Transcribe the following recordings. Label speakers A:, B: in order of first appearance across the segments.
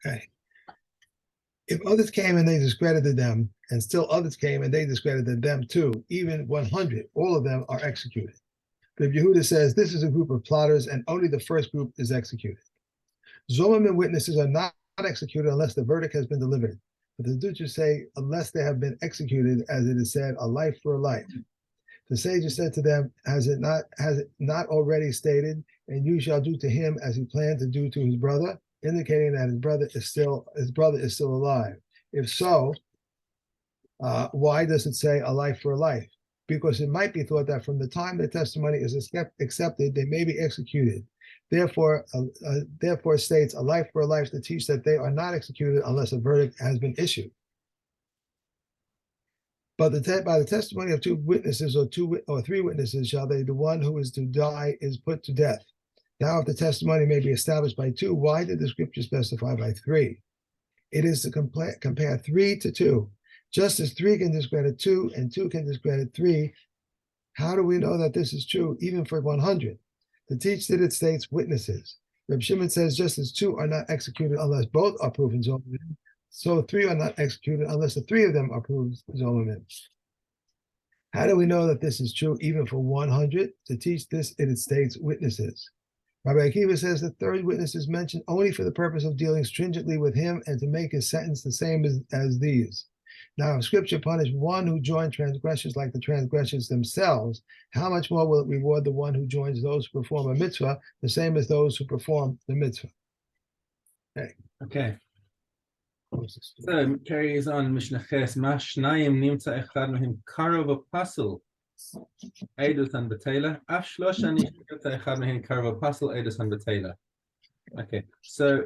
A: Okay. If others came and they discredited them, and still others came and they discredited them too, even 100, all of them are executed. But Yehuda says this is a group of plotters, and only the first group is executed. Zomim and witnesses are not executed unless the verdict has been delivered. But the Duchess say, unless they have been executed, as it is said, a life for a life. The sages said to them, has it not already stated, and you shall do to him as he planned to do to his brother, indicating that his brother is still alive. If so, why does it say a life for a life? Because it might be thought that from the time the testimony is accepted, they may be executed. Therefore states a life for a life to teach that they are not executed unless a verdict has been issued. But by the testimony of two witnesses or three witnesses shall the one who is to die is put to death. Now, if the testimony may be established by two, why did the scripture specify by three? It is to compare 3 to 2. Just as 3 can discredit 2 and 2 can discredit 3, how do we know that this is true even for 100? To teach that it states witnesses. Reb Shimon says just as 2 are not executed unless both are proven Zomim, so 3 are not executed unless the 3 of them are proven Zomim. How do we know that this is true even for 100? To teach this, it states witnesses. Rabbi Akiva says the third witness is mentioned only for the purpose of dealing stringently with him and to make his sentence the same as these. Now, if Scripture punished one who joined transgressors like the transgressors themselves, how much more will it reward the one who joins those who perform a mitzvah, the same as those who perform the mitzvah?
B: Okay. So carries on Mishna Ches Mashnayim Nimtza Echad Mehem Karov Apostle Eidus and Betela Af Shlosha Nimtza Echad Mehem Karov Apostle Eidus and Betela. Okay, so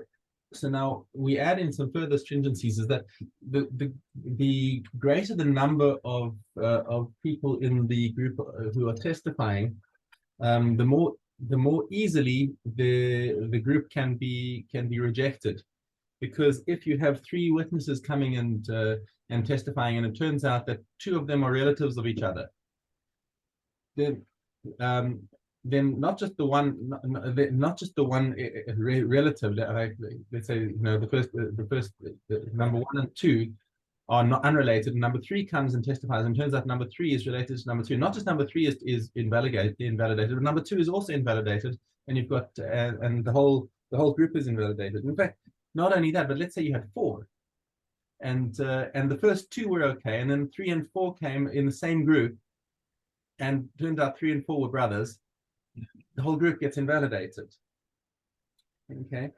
B: now we add in some further stringencies. Is that the greater the number of people in the group who are testifying, the more easily the group can be rejected. Because if you have 3 witnesses coming and testifying, and it turns out that 2 of them are relatives of each other, then not just the one relative. Let's say the first number 1 and 2 are not unrelated. Number 3 comes and testifies, and turns out number 3 is related to number 2. Not just number 3 is invalidated, but number 2 is also invalidated, and you've got and the whole group is invalidated. In fact, not only that, but let's say you had 4, and the first 2 were okay, and then 3 and 4 came in the same group, and turned out 3 and 4 were brothers. The whole group gets invalidated. Okay.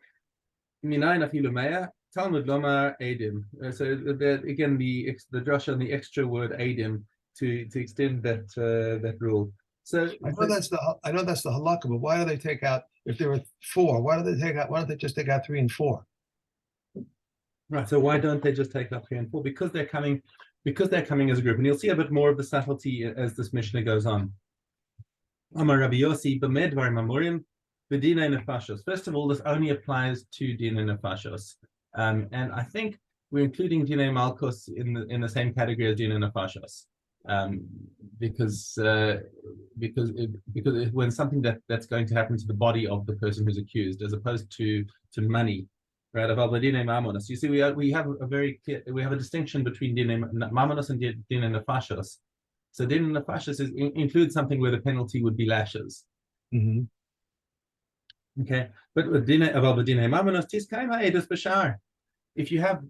B: Talmud Lomar Adim. So again, the drasha and the extra word Adim to extend that rule. So
A: I know that's the halakha, but why do they take out, if there were 4? Why don't they just take out 3 and 4?
B: Right. So why don't they just take out 3 and 4? Because they're coming as a group, and you'll see a bit more of the subtlety as this Mishnah goes on. Amar Rabbi Yossi b'medvar mamurim b'dinei nefashos. First of all, this only applies to dinei nefashos, and I think we're including dinei malchus in the same category as dinei nefashos, because when something that's going to happen to the body of the person who's accused, as opposed to money. Right, about dinei mamonos. You see, we have a distinction between dinei mamonos and dinei nefashos. So dinei nefashos includes something where the penalty would be lashes.
A: Mm-hmm.
B: Okay, but with dinei mamonos tiskayim ha'edus b'shar. If you have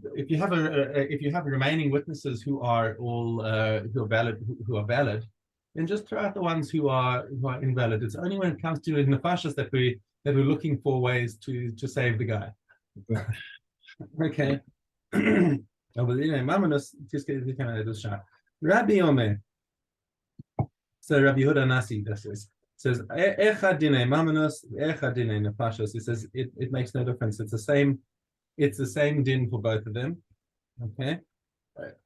B: remaining witnesses who are valid, then just throw out the ones who are invalid. It's only when it comes to nefashos that we're looking for ways to save the guy. Okay. Rabbi Omer. So Rabbi Yehuda Nasi says Echad dinei mamanos, Echad dinei nefashos. He says it makes no difference. It's the same din for both of them. Okay.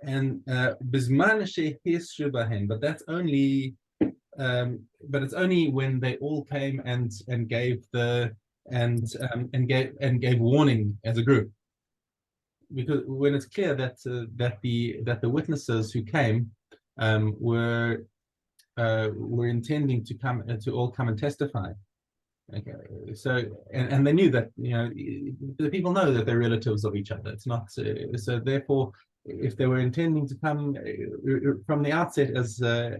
B: And bisman shehishu bahen, but that's only but it's only when they all came and gave gave warning as a group, because when it's clear that the witnesses who came were intending to all come and testify, Okay, so and they knew that, the people know that they're relatives of each other. It's not so therefore, if they were intending to come from the outset as a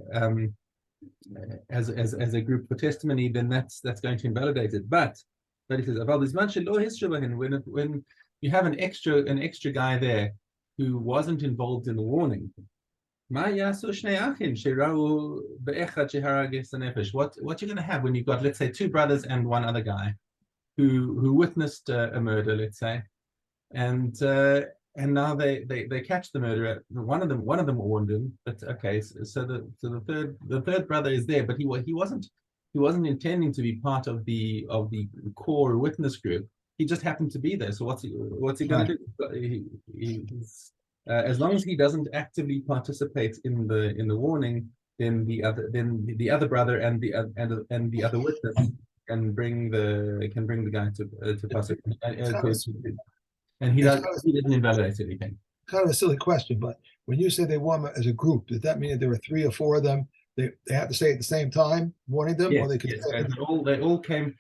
B: group for testimony, then that's going to invalidate it. But he says, when you have an extra guy there who wasn't involved in the warning, what you're going to have when you've got, let's say, two brothers and one other guy who witnessed a murder, let's say, and now they catch the murderer. One of them warned him, but okay, so the third brother is there, but he wasn't intending to be part of the core witness group. He just happened to be there. So what's he going to do? As long as he doesn't actively participate in the warning, then the other brother and the other witness can bring the guy to participate, and he doesn't invalidate anything.
A: Kind of a silly question, but when you say they won as a group, does that mean that there were 3 or 4 of them? They have to say at the same time, warning them,
B: yes,
A: or they could.
B: Yes, they all came.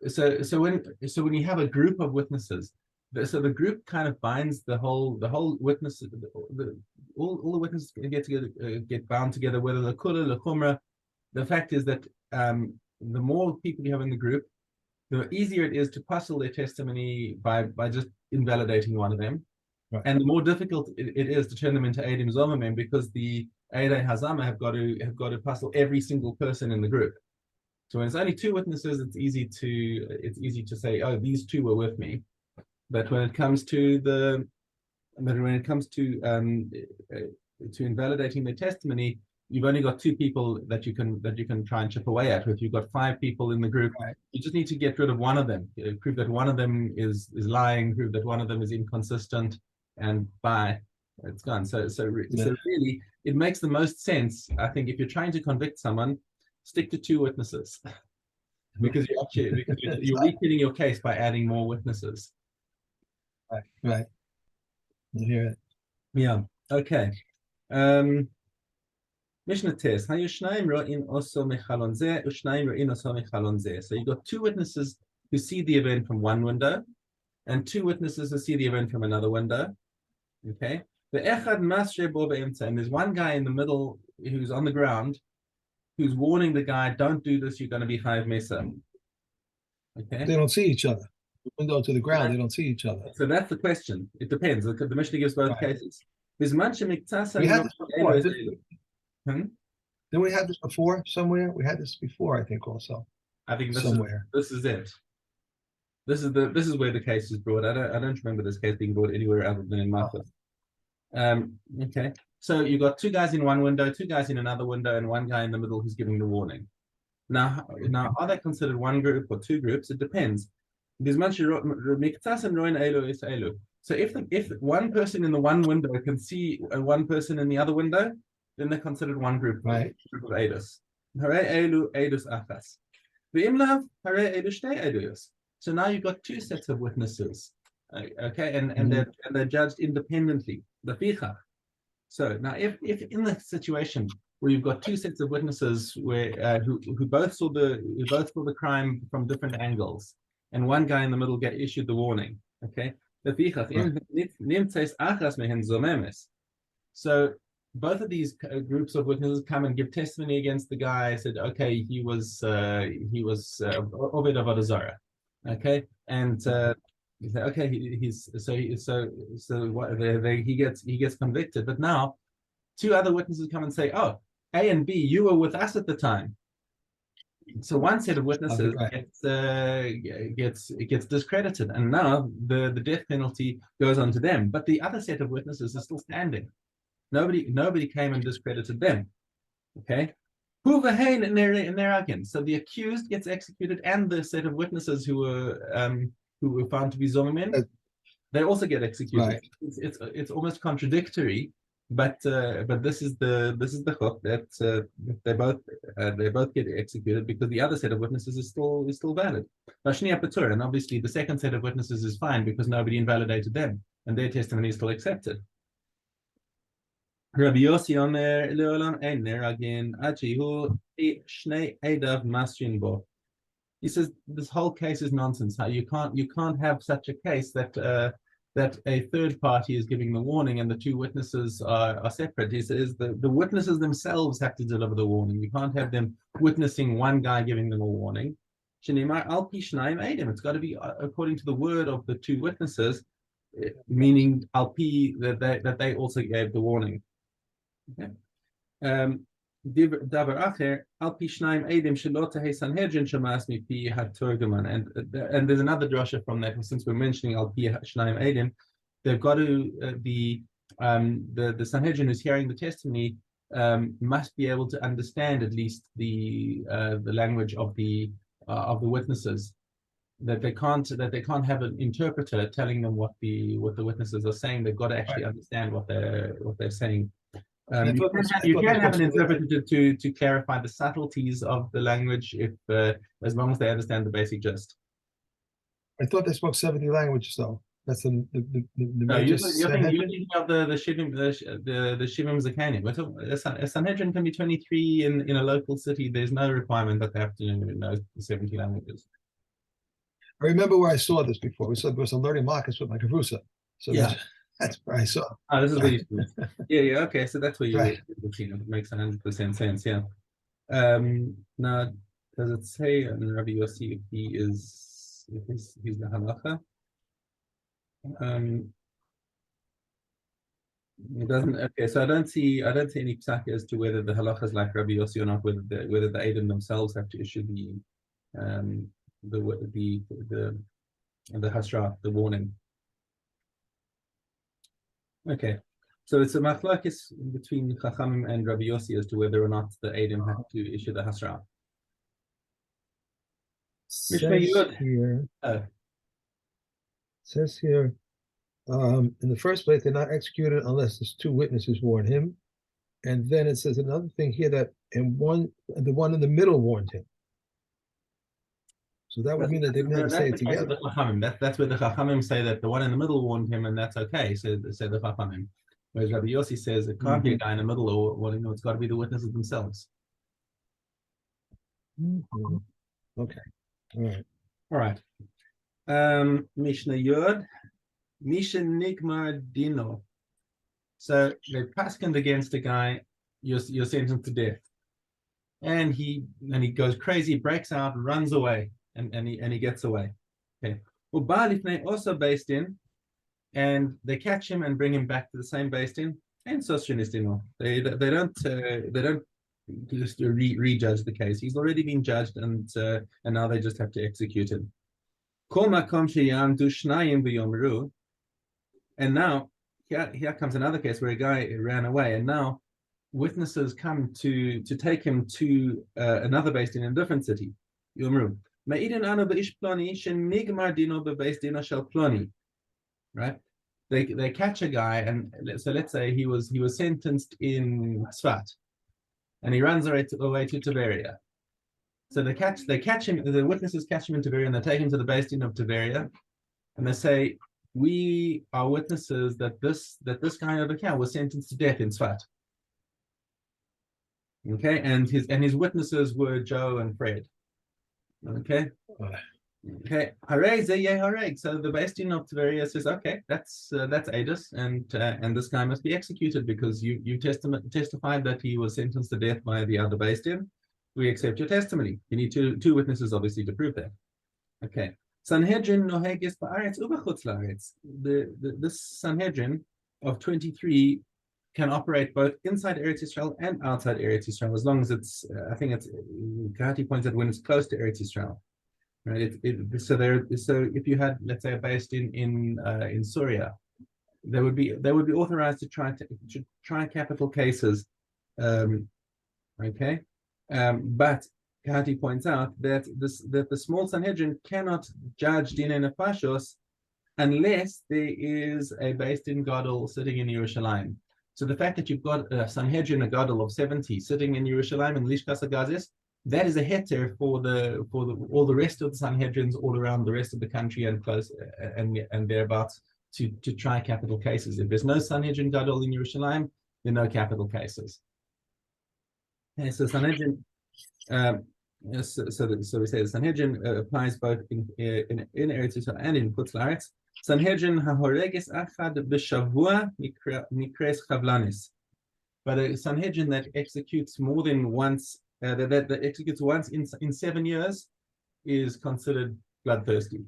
B: So when you have a group of witnesses, so the group kind of binds the whole witness. All the witnesses get bound together, whether the kula, the chumrah. The fact is that the more people you have in the group, the easier it is to puzzle their testimony by just invalidating one of them.
A: Right.
B: And the more difficult it is to turn them into Eidim Zomamim, because the Eidei Hazama have got to puzzle every single person in the group. So when it's only 2 witnesses, it's easy to say, oh, these 2 were with me. But when it comes to invalidating their testimony, you've only got 2 people that you can try and chip away at. If you've got 5 people in the group, right, you just need to get rid of one of them, prove that one of them is lying, prove that one of them is inconsistent, and it's gone. So really, it makes the most sense, I think, if you're trying to convict someone, stick to 2 witnesses, because you're weakening your case by adding more witnesses.
A: Right. You hear it.
B: Yeah. Okay. Mishna tes. So you got 2 witnesses who see the event from one window, and 2 witnesses who see the event from another window. Okay. And there's one guy in the middle who's on the ground, who's warning the guy, don't do this, you're going to be chayav mesa. Okay.
A: They don't see each other. The window to the ground, they don't see each other.
B: So that's the question. It depends. The Mishnah gives both cases. There's much
A: we had this before. Didn't we have this before somewhere? We had this before, I think, also.
B: I think
A: somewhere.
B: This is it. This is where the case is brought. I don't remember this case being brought anywhere other than in Makkos. Okay. So you've got 2 guys in one window, 2 guys in another window, and one guy in the middle who's giving the warning. Now, are they considered one group or 2 groups? It depends. So if one person in the one window can see one person in the other window, then they're considered one group,
A: right?
B: Group of Eidus. So now you've got 2 sets of witnesses, okay, and they're judged independently. So now, if in the situation where you've got 2 sets of witnesses where who both saw the crime from different angles, and one guy in the middle issued the warning, okay, so both of these groups of witnesses come and give testimony against the guy. Said, okay, he was Oved Avodah Zarah, okay, and okay, he gets convicted. But now 2 other witnesses come and say, oh, A and B, you were with us at the time. So one set of witnesses gets discredited, and now the death penalty goes on to them. But the other set of witnesses is still standing. Nobody came and discredited them. Okay. So the accused gets executed, and the set of witnesses who were found to be Zomimim, they also get executed. Right. It's almost contradictory, but this is the hook that they both get executed, because the other set of witnesses is still valid. And obviously the second set of witnesses is fine because nobody invalidated them and their testimony is still accepted. Rabbi Yossi Omer leolam einer again achihu shnei edav masrin bo. He says this whole case is nonsense. How you can't have such a case that that a third party is giving the warning and the two witnesses are separate. He says the witnesses themselves have to deliver the warning. You can't have them witnessing one guy giving them a warning. It's got to be according to the word of the two witnesses, meaning alpi that they also gave the warning. Okay. Davar acher alpi shnaim edim shelo tehei sanhedrin shemas mipi haturgaman, and there's another drasha from that. Since we're mentioning alpi shnaim edim, they've got to the Sanhedrin who's hearing the testimony must be able to understand at least the language of the witnesses. That they can't have an interpreter telling them what the witnesses are saying. They've got to actually understand what they're saying. You can have an interpreter to clarify the subtleties of the language if as long as they understand the basic gist.
A: I thought they spoke 70 languages though. That's the
B: No, you're thinking of the Shivim Zakanim. A Sanhedrin can be 23 in a local city. There's no requirement that they have to know 70 languages.
A: I remember where I saw this before. We saw because I'm learning Makkos with my Kavusa. So
B: yeah,
A: that's where I saw.
B: Oh, this is where you yeah, okay. So that's where you
A: right.
B: It makes 100% sense, yeah. Now does it say in Rabbi Yossi if he's the halacha? It doesn't. Okay, so I don't see any psak as to whether the halacha is like Rabbi Yossi or not. Whether the Eidim themselves have to issue the hasra, the warning. Okay, so it's a machlokes between Chachamim and Rabbi Yossi as to whether or not the Eidim have to issue the hasra.
A: Says here, in the first place, they're not executed unless there's two witnesses warn him, and then it says another thing here that the one in the middle warned him. So that would mean that they didn't have to say it together.
B: That's where the Chachamim say that the one in the middle warned him, and that's okay. So the Chachamim. Whereas Rabbi Yossi says it can't be a guy in the middle, or it's got to be the witnesses themselves.
A: Okay. All
B: right. Mishna Yod, Misha Nigmar Dino. So they paskined against a guy, you're sentenced to death, and he goes crazy, breaks out, runs away. And he gets away. Okay. Well, Baalifnei also based in, and they catch him and bring him back to the same based in, and Sosrinistino. They don't just rejudge the case. He's already been judged, and now they just have to execute him. And now here comes another case where a guy ran away, and now witnesses come to take him to another based in a different city. Yomru. Right? They catch a guy, and so let's say he was sentenced in Sfat, and he runs away to Tiberia. So they catch him. The witnesses catch him in Tiberia, and they take him to the Beis Din of Tiberia, and they say, "We are witnesses that this guy over here was sentenced to death in Sfat." Okay, and his witnesses were Joe and Fred. Okay. Hooray, so the Beis Din of Tiberia says, okay, that's Adus, and this guy must be executed because you testified that he was sentenced to death by the other Beis Din. We accept your testimony. You need two witnesses, obviously, to prove that. Okay. Sanhedrin noheges ba'aretz ubachutz la'aretz. This Sanhedrin of 23 can operate both inside Eretz Yisrael and outside Eretz Yisrael, as long as it's, I think it's, Kahati points out when it's close to Eretz Yisrael, right? So if you had, let's say, based in Syria, they would be authorized to try capital cases, okay? But Kahati points out that the small Sanhedrin cannot judge Dinei Nefashos unless there is a based in Gadol sitting in Yerushalayim. So the fact that you've got a Sanhedrin, a Gadol of 70 sitting in Yerushalayim and Lishkas Agazis, that is a heter for all the rest of the Sanhedrins all around the rest of the country and close and thereabouts to try capital cases. If there's no Sanhedrin Gadol in Yerushalayim, there are no capital cases. Okay, so Sanhedrin, Yes, so we say the Sanhedrin applies both in Eretz Yisrael and in Chutz La'aretz. Sanhedrin hahoregis achad b'shavua mikres chavlanis. But a Sanhedrin that executes more than once, that executes once in 7 years, is considered bloodthirsty.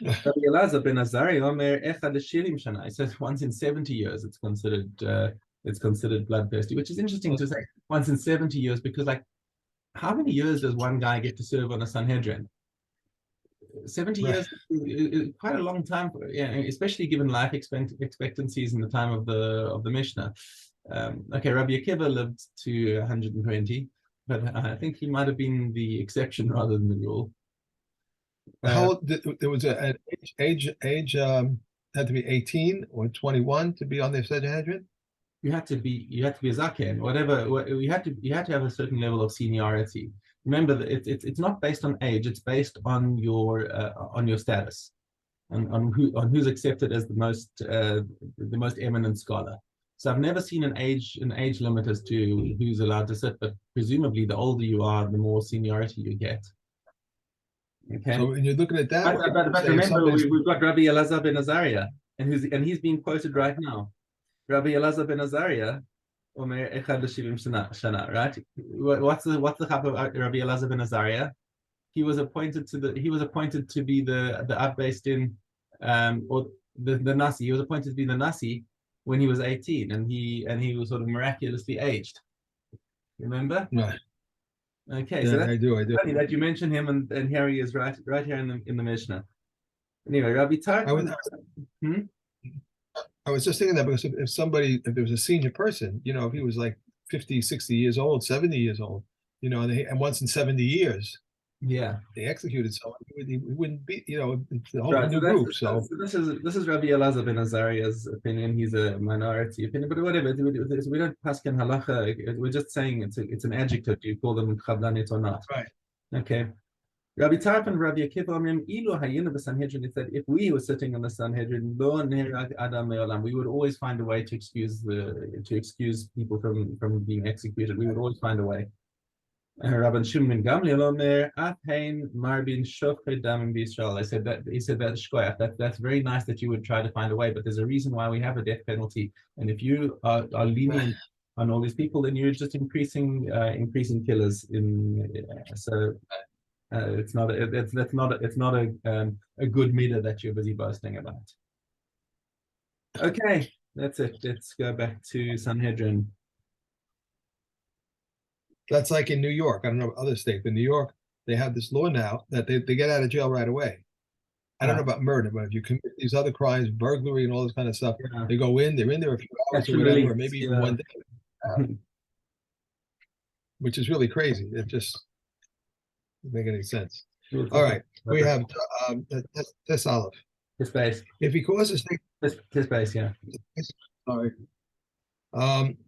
B: Rabbi Elazar ben Azariah omer echad l'shirim shana. He says once in 70 years it's considered bloodthirsty, which is interesting to say once in 70 years, because like, how many years does one guy get to serve on a Sanhedrin? 70 years is quite a long time, especially given life expectancies in the time of the Mishna. Okay, Rabbi Akiva lived to 120, but I think he might have been the exception rather than the rule.
A: How old? There was an age had to be 18 or 21 to be on the Sanhedrin.
B: You had to be a zaken, whatever. You had to have a certain level of seniority. Remember that it's not based on age; it's based on your status, on who's accepted as the most eminent scholar. So I've never seen an age limit as to who's allowed to sit, but presumably the older you are, the more seniority you get. Okay.
A: So when you're looking at that,
B: but remember, we've got Rabbi Elazar ben Azariah, and he's being quoted right now. Rabbi Elazar ben Azariah, Omer Echad l'Shivim Shana, right? What's the chap of Rabbi Elazar ben Azariah? He was appointed to be the Ab Din, or the Nasi. He was appointed to be the Nasi when he was 18, and he was sort of miraculously aged. Remember?
A: Right.
B: Okay,
A: yeah,
B: so that's
A: I do.
B: funny that you mention him, and here he is right here in the Mishnah. Anyway, Rabbi Tarfon.
A: I was just thinking that because if there was a senior person, if he was like 50, 60 years old, 70 years old, and once in 70 years, they executed someone, he wouldn't be, it's the whole new group. So
B: this is Rabbi Elazar ben Azariah's opinion. He's a minority opinion, but whatever. We don't paskin halacha. We're just saying it's an adjective. Do you call them chavlanit or not?
A: Right.
B: Okay. Rabbi Tarf and Rabbi Akiva ilu hayinu b'Sanhedrin. It said if we were sitting on the Sanhedrin, lo nehirag adam me'olam, we would always find a way to excuse people from being executed. We would always find a way. Rabban Shimon Gamliel omer apein marbin shofchei damim b'Yisrael. He said that shkoyach. That's very nice that you would try to find a way, but there's a reason why we have a death penalty. And if you are lenient on all these people, then you're just increasing killers. It's not a good midah that you're busy boasting about. Okay, that's it. Let's go back to Sanhedrin.
A: That's like in New York. I don't know other states. In New York, they have this law now that they get out of jail right away. I don't know about murder, but if you commit these other crimes, burglary and all this kind of stuff, they're in there a few hours or whatever, or maybe even one day, which is really crazy. It just doesn't make any sense. All right, we have Tes Aleph.
B: His base.
A: If he causes
B: his base, yeah.
A: Sorry.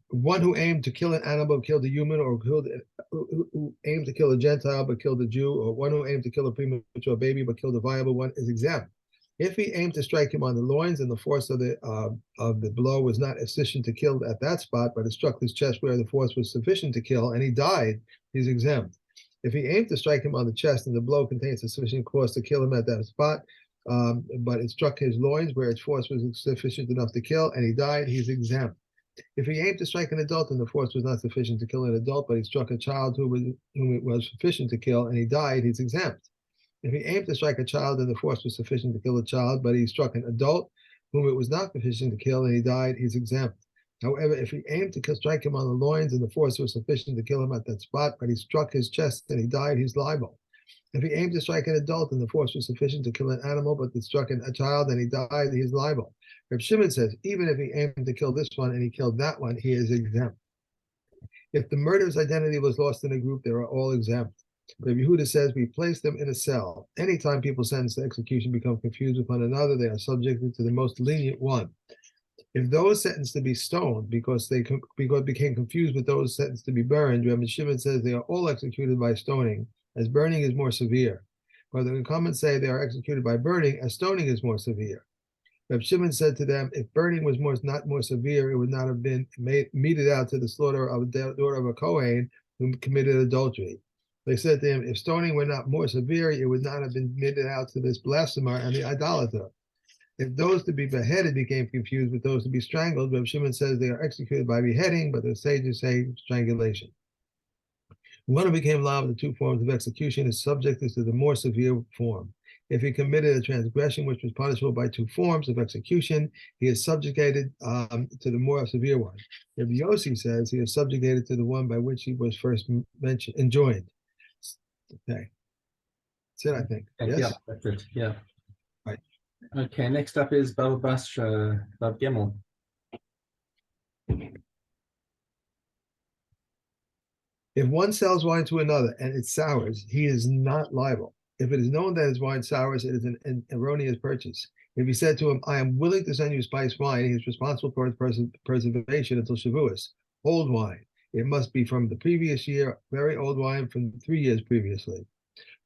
A: One who aimed to kill an animal but killed a human, or who aimed to kill a Gentile but killed a Jew, or one who aimed to kill a premature baby but killed a viable one is exempt. If he aimed to strike him on the loins and the force of the blow was not sufficient to kill at that spot, but it struck his chest where the force was sufficient to kill and he died, he's exempt. If he aimed to strike him on the chest and the blow contains a sufficient force to kill him at that spot, but it struck his loins where its force was sufficient enough to kill and he died, he's exempt. If he aimed to strike an adult and the force was not sufficient to kill an adult, but he struck a child whom it was sufficient to kill and he died, he's exempt. If he aimed to strike a child and the force was sufficient to kill a child, but he struck an adult whom it was not sufficient to kill and he died, he's exempt. However, if he aimed to strike him on the loins and the force was sufficient to kill him at that spot, but he struck his chest and he died, he's liable. If he aimed to strike an adult and the force was sufficient to kill an animal, but he struck a child and he died, he's liable. Reb Shimon says, even if he aimed to kill this one and he killed that one, he is exempt. If the murderer's identity was lost in a group, they are all exempt. Reb Yehuda says, we place them in a cell. Anytime people sentenced to execution become confused with one another, they are subjected to the most lenient one. If those sentenced to be stoned because they became confused with those sentenced to be burned, Reb Shimon says they are all executed by stoning, as burning is more severe. But the comments say they are executed by burning, as stoning is more severe. Reb Shimon said to them, if burning was not more severe, it would not have been meted out to the slaughter of the daughter of a Kohen, who committed adultery. They said to him, if stoning were not more severe, it would not have been meted out to this blasphemer and the idolater. If those to be beheaded became confused with those to be strangled, Reb Shimon says they are executed by beheading, but the sages say strangulation. One who became liable to two forms of execution is subjected to the more severe form. If he committed a transgression which was punishable by two forms of execution, he is subjugated to the more severe one. If Yossi says he is subjugated to the one by which he was first enjoined. Okay. That's it, I think. Yes?
B: Yeah, that's it. Yeah.
A: Right.
B: Okay, next up is Baba Basra, Bab Gimel.
A: If one sells wine to another and it sours, he is not liable. If it is known that his wine sours, it is an erroneous purchase. If he said to him, I am willing to send you spiced wine, he is responsible for its preservation until Shavuos. Old wine. It must be from the previous year, very old wine from 3 years previously.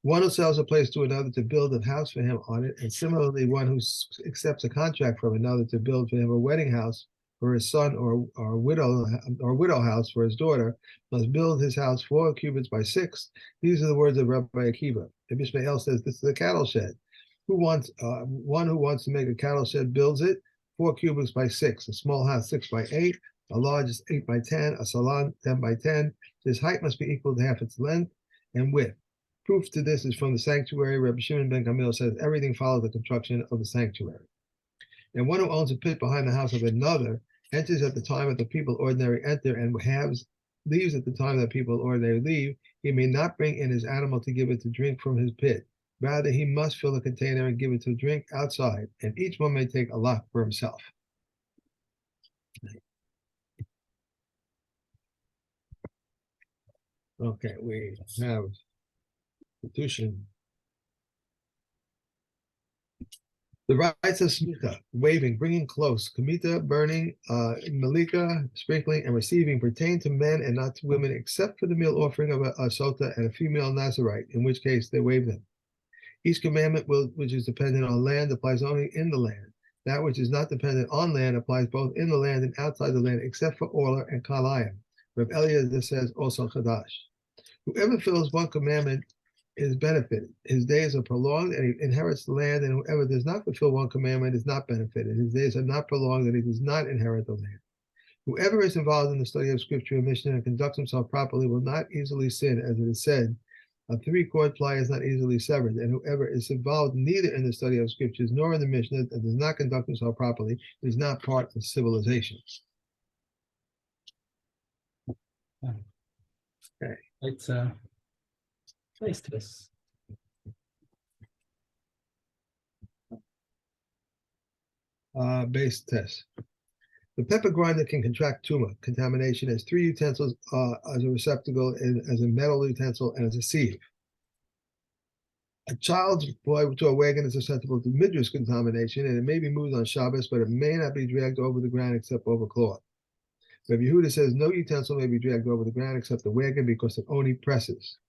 A: One who sells a place to another to build a house for him on it, and similarly one who accepts a contract from another to build for him a wedding house for his son or widow house for his daughter, must build his house 4 cubits by 6. These are the words of Rabbi Akiva. Ibn Ishmael says this is a cattle shed. One who wants to make a cattle shed builds it 4 cubits by 6. A small house 6 by 8. A large is 8 by 10. A salon 10 by 10. His height must be equal to half its length and width. Proof to this is from the sanctuary. Rabbi Shimon ben Gamliel says everything follows the construction of the sanctuary. And one who owns a pit behind the house of another enters at the time that the people ordinarily enter and leaves at the time that people ordinarily leave. He may not bring in his animal to give it to drink from his pit. Rather, he must fill a container and give it to drink outside, and each one may take a lot for himself. Okay, we have Kedushin. The rites of smita, waving, bringing close, kamita, burning, malika, sprinkling, and receiving pertain to men and not to women, except for the meal offering of a sota and a female Nazarite, in which case they wave them. Each commandment which is dependent on land applies only in the land. That which is not dependent on land applies both in the land and outside the land, except for Orla and Kalayim. Reb Eliezer says also Chadash. Whoever fills one commandment is benefited. His days are prolonged and he inherits the land, and whoever does not fulfill one commandment is not benefited. His days are not prolonged and he does not inherit the land. Whoever is involved in the study of scripture and Mishnah and conducts himself properly will not easily sin, as it is said, a 3-cord ply is not easily severed, and whoever is involved neither in the study of scriptures nor in the Mishnah and does not conduct himself properly is not part of civilization. Okay.
B: It's nice test.
A: Base test. The pepper grinder can contract tumor contamination as 3 utensils as a receptacle, as a metal utensil, and as a sieve. A child's boy to a wagon is susceptible to midrash contamination, and it may be moved on Shabbos, but it may not be dragged over the ground except over cloth. Rabbi Yehuda says no utensil may be dragged over the ground except the wagon because it only presses.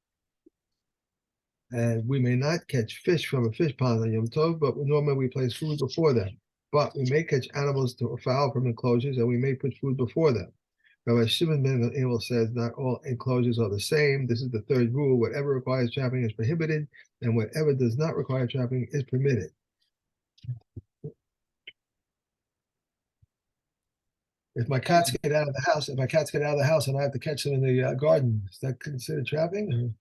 A: And we may not catch fish from a fish pond on Yom Tov, but normally we place food before them. But we may catch animals to foul from enclosures, and we may put food before them. Rabbi Shimon ben Gamliel says not all enclosures are the same. This is the 3rd rule. Whatever requires trapping is prohibited, and whatever does not require trapping is permitted. If my cats get out of the house, and I have to catch them in the garden, is that considered trapping?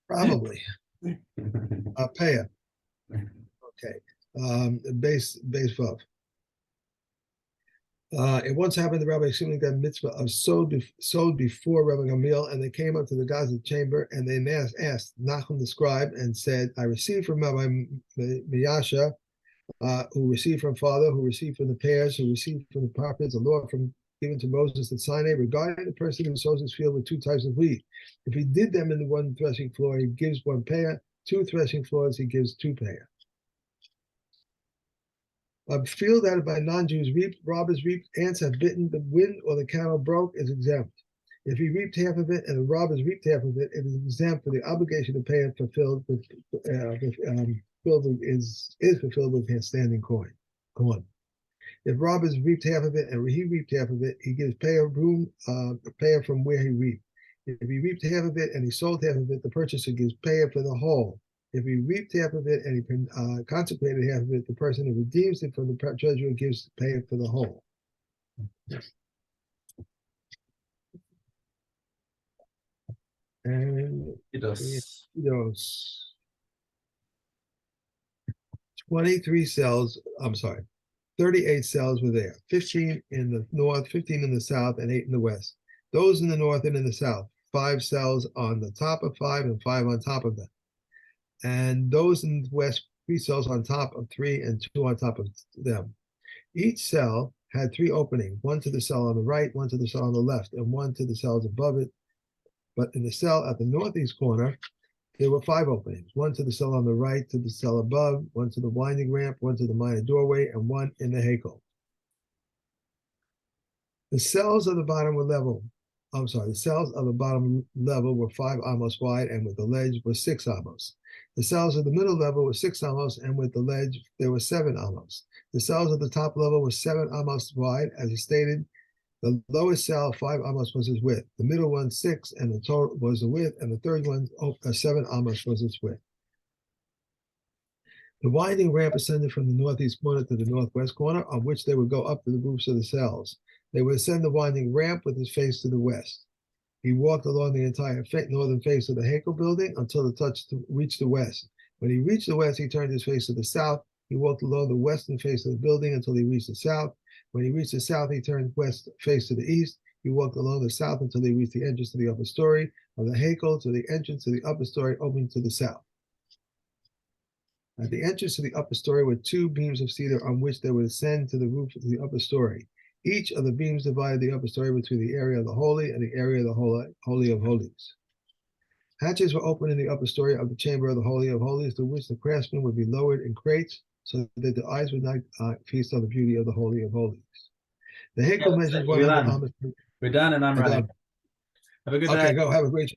A: Probably. Pay it. Okay. Base vav. It once happened that Rabbi Shimon got mitzvah of sod before Rabbi Gamliel, and they came up to the Gaza chamber, and they asked Nachum the scribe and said, I received from Rabbi Miyasha, who received from Father, who received from the pairs, who received from the prophets, the law given to Moses at Sinai, regarding the person who sows his field with 2 types of wheat. If he did them in the 1 threshing floor, he gives 1 pair. 2 threshing floors, he gives 2 pair. A field that by non-Jews reaped, robbers reaped, ants have bitten, the wind or the cattle broke is exempt. If he reaped half of it and the robbers reaped half of it, it is exempt for the obligation to pay it fulfilled with is fulfilled with his standing corn. If robbers reaped half of it and he reaped half of it, he gives payer payer from where he reaped. If he reaped half of it and he sold half of it, the purchaser gives payer for the whole. If he reaped half of it and he consecrated half of it, the person who redeems it from the treasurer gives payer for the whole. And those 23 cells, 38 cells were there, 15 in the north, 15 in the south, and 8 in the west. Those in the north and in the south, 5 cells on the top of 5 and 5 on top of them. And those in the west, 3 cells on top of 3 and 2 on top of them. Each cell had 3 openings, one to the cell on the right, one to the cell on the left, and one to the cells above it. But in the cell at the northeast corner, there were 5 openings, one to the cell on the right, to the cell above, one to the winding ramp, one to the minor doorway, and one in the hekel. The cells of the bottom were level. The cells of the bottom level were 5 amos wide, and with the ledge were 6 amos. The cells of the middle level were 6 amos, and with the ledge there were 7 amos. The cells of the top level were 7 amos wide, as is stated. The lowest cell, 5 amos, was its width. The middle one, 6, and the total was the width, and the third one, 7 amos, was its width. The winding ramp ascended from the northeast corner to the northwest corner, on which they would go up to the roofs of the cells. They would ascend the winding ramp with his face to the west. He walked along the entire northern face of the hekel building until it reached the west. When he reached the west, he turned his face to the south. He walked along the western face of the building until he reached the south. When he reached the south, he turned west face to the east. He walked along the south until he reached the entrance to the upper story of the hekel, to the entrance to the upper story opening to the south. At the entrance to the upper story were 2 beams of cedar on which they would ascend to the roof of the upper story. Each of the beams divided the upper story between the area of the holy and the area of the holy of holies. Hatches were opened in the upper story of the chamber of the holy of holies, to which the craftsmen would be lowered in crates, so that the eyes would not feast on the beauty of the holy of holies. The hekel measured 100 amos.
B: We're done, and I'm running. Have a good day.
A: Okay, go have a great